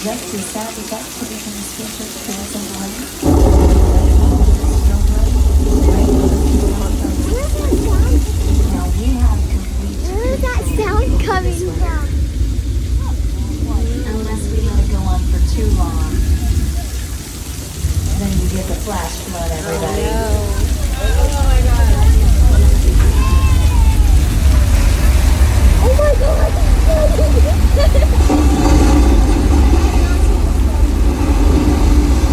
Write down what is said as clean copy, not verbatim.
just as sad as that tradition is featured tourism one. Now we have complete. Where is that sound coming from? Unless we let it go on for too long. Then you get the flash flood, everybody. Oh my god!